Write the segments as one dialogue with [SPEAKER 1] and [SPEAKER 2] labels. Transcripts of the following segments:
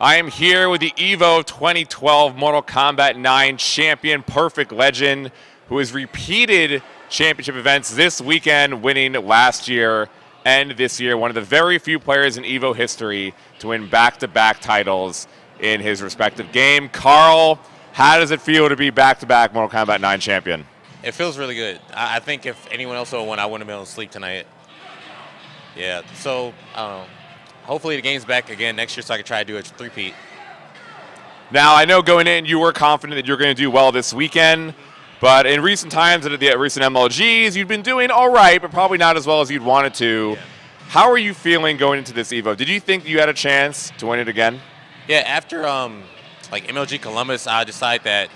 [SPEAKER 1] I am here with the EVO 2012 Mortal Kombat 9 champion, Perfect Legend, who has repeated championship events this weekend, winning last year and this year. One of the very few players in EVO history to win back-to-back titles in his respective game. Carl, how does it feel to be back-to-back Mortal Kombat 9 champion?
[SPEAKER 2] It feels really good. I think if anyone else would have won, I wouldn't have been able to sleep tonight. Yeah, so, I don't know. Hopefully the game's back again next year so I can try to do a three-peat.
[SPEAKER 1] Now, I know going in you were confident that you're going to do well this weekend, but in recent times at the recent MLGs, you've been doing all right, but probably not as well as you'd wanted to. Yeah. How are you feeling going into this EVO? Did you think you had a chance to win it again?
[SPEAKER 2] Yeah, after like MLG Columbus, I decided that,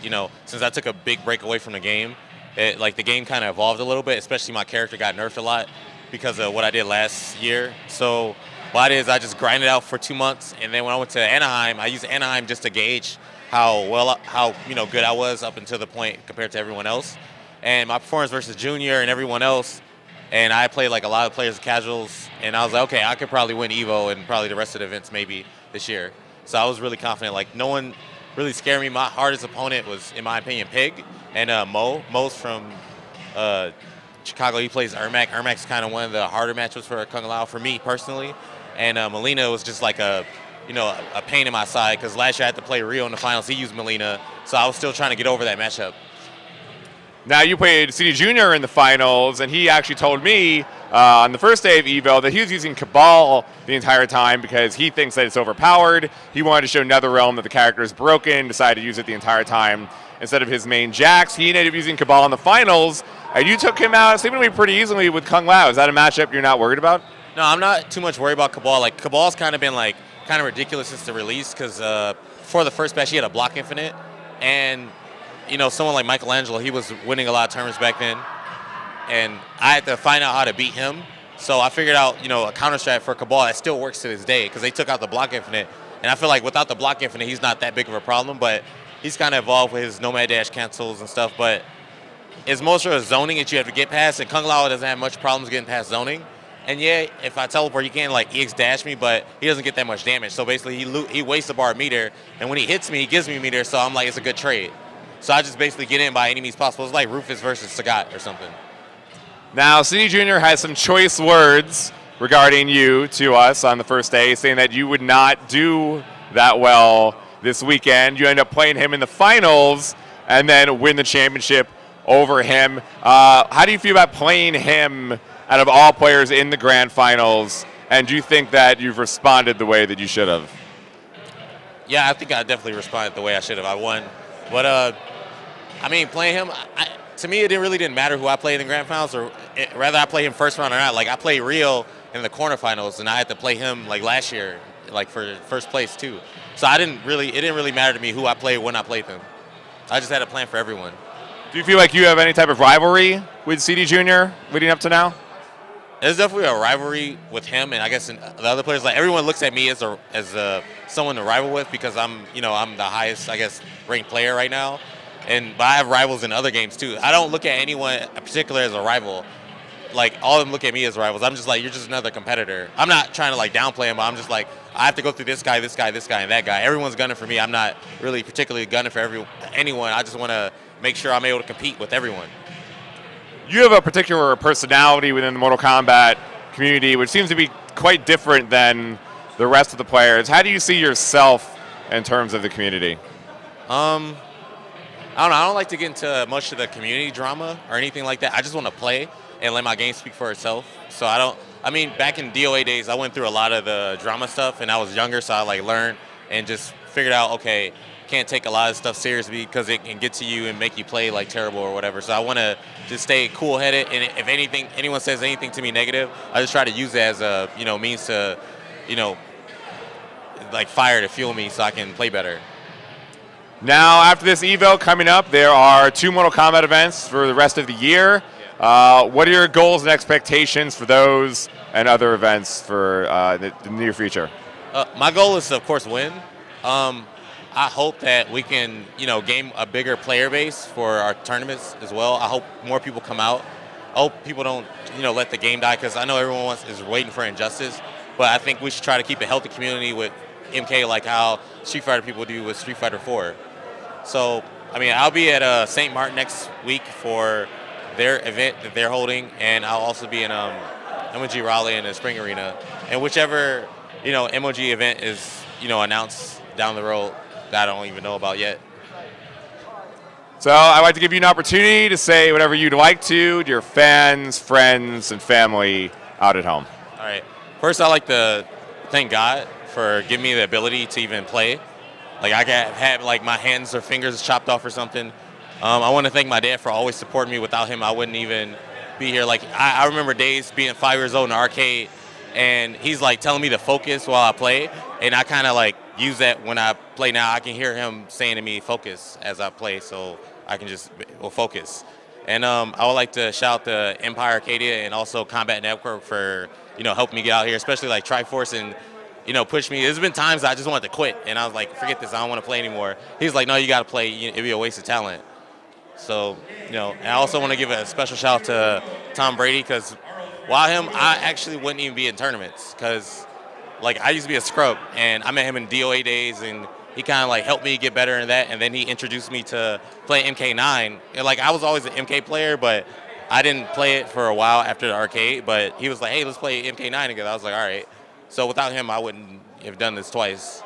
[SPEAKER 2] since I took a big break away from the game, the game kind of evolved a little bit, especially my character got nerfed a lot because of what I did last year. So what I did is I just grinded out for 2 months, and then when I went to Anaheim, I used Anaheim just to gauge how good I was up until the point compared to everyone else. And my performance versus Junior and everyone else, and I played like a lot of players casuals, and I was like, okay, I could probably win EVO and probably the rest of the events maybe this year. So I was really confident. Like, no one really scared me. My hardest opponent was, in my opinion, Pig and Mo's from Chicago. He plays Ermac. Ermac's kind of one of the harder matchups for Kung Lao for me personally. And Melina was just like a pain in my side because last year I had to play Rio in the finals. He used Melina, so I was still trying to get over that matchup.
[SPEAKER 1] Now, you played CD Junior in the finals, and he actually told me on the first day of EVO that he was using Kabal the entire time because he thinks that it's overpowered. He wanted to show NetherRealm that the character is broken, decided to use it the entire time instead of his main Jax. He ended up using Kabal in the finals, and you took him out seemingly pretty easily with Kung Lao. Is that a matchup you're not worried about?
[SPEAKER 2] No, I'm not too much worried about Kabal. Like, Kabal's kind of been kind of ridiculous since the release because for the first patch he had a block infinite, and someone like Michelangelo, he was winning a lot of tournaments back then, and I had to find out how to beat him. So I figured out a counter strat for Kabal that still works to this day because they took out the block infinite, and I feel like without the block infinite he's not that big of a problem, but he's kind of evolved with his nomad dash cancels and stuff. But it's most of a zoning that you have to get past, and Kung Lao doesn't have much problems getting past zoning. And yeah, if I teleport, he can EX dash me, but he doesn't get that much damage. So basically, he wastes the bar meter, and when he hits me, he gives me meter. So I'm like, it's a good trade. So I just basically get in by any means possible. It's like Rufus versus Sagat or something.
[SPEAKER 1] Now, CD Junior has some choice words regarding you to us on the first day, saying that you would not do that well this weekend. You end up playing him in the finals and then win the championship over him. How do you feel about playing him out of all players in the grand finals, and do you think that you've responded the way that you should have?
[SPEAKER 2] Yeah, I think I definitely responded the way I should have. I won. But, I mean, playing him, to me, it really didn't matter who I played in the grand finals, or rather I play him first round or not. Like, I played Rio in the quarterfinals, and I had to play him, last year, for first place, too. So it didn't really matter to me who I played when I played them. I just had a plan for everyone.
[SPEAKER 1] Do you feel like you have any type of rivalry with CD Junior leading up to now?
[SPEAKER 2] There's definitely a rivalry with him, and I guess the other players. Like, everyone looks at me as someone to rival with because I'm the highest, I guess, ranked player right now. But I have rivals in other games too. I don't look at anyone in particular as a rival. Like, all of them look at me as rivals. I'm just like, you're just another competitor. I'm not trying to downplay him, but I'm just like, I have to go through this guy, this guy, this guy, and that guy. Everyone's gunning for me. I'm not really particularly gunning for anyone. I just want to make sure I'm able to compete with everyone.
[SPEAKER 1] You have a particular personality within the Mortal Kombat community, which seems to be quite different than the rest of the players. How do you see yourself in terms of the community?
[SPEAKER 2] I don't know. I don't like to get into much of the community drama or anything like that. I just want to play and let my game speak for itself. So back in DOA days, I went through a lot of the drama stuff, and I was younger, so I learned and just figured out, okay, can't take a lot of stuff seriously because it can get to you and make you play terrible or whatever. So I want to just stay cool-headed, and if anyone says anything to me negative, I just try to use it as a means to fire to fuel me so I can play better.
[SPEAKER 1] Now, after this EVO coming up, there are 2 Mortal Kombat events for the rest of the year. What are your goals and expectations for those and other events for the near future?
[SPEAKER 2] My goal is to, of course, win. I hope that we can, gain a bigger player base for our tournaments as well. I hope more people come out. I hope people don't, let the game die, because I know everyone is waiting for injustice. But I think we should try to keep a healthy community with MK, like how Street Fighter people do with Street Fighter 4. So, I mean, I'll be at St. Martin next week for their event that they're holding, and I'll also be in MOG Raleigh in the Spring Arena. And whichever, MOG event is, announced down the road that I don't even know about yet.
[SPEAKER 1] So I'd like to give you an opportunity to say whatever you'd like to your fans, friends, and family out at home.
[SPEAKER 2] All right. First, I'd like to thank God for giving me the ability to even play. Like, I had like my hands or fingers chopped off or something. I want to thank my dad for always supporting me. Without him, I wouldn't even be here. Like, I remember days being 5 years old in the arcade, and he's like telling me to focus while I play, and I kind of like use that when I play now. I can hear him saying to me, focus as I play, so I can just focus. And I would like to shout out to Empire Arcadia and also Combat Network for, helping me get out here, especially like Triforce and, push me. There's been times I just wanted to quit, and I was like, forget this, I don't want to play anymore. He's like, no, you got to play, it'd be a waste of talent. So, and I also want to give a special shout out to Tom Brady, because without him, I actually wouldn't even be in tournaments, because like I used to be a scrub, and I met him in DOA days, and he kind of like helped me get better in that, and then he introduced me to play MK9. And like I was always an MK player, but I didn't play it for a while after the arcade, but he was like, hey, let's play MK9 together. I was like, all right. So without him, I wouldn't have done this twice.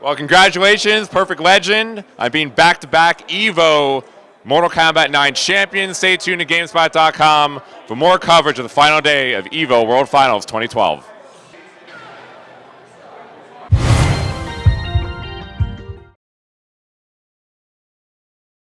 [SPEAKER 1] Well, congratulations, Perfect Legend, on being back-to-back EVO Mortal Kombat 9 champion. Stay tuned to GameSpot.com for more coverage of the final day of EVO World Finals 2012.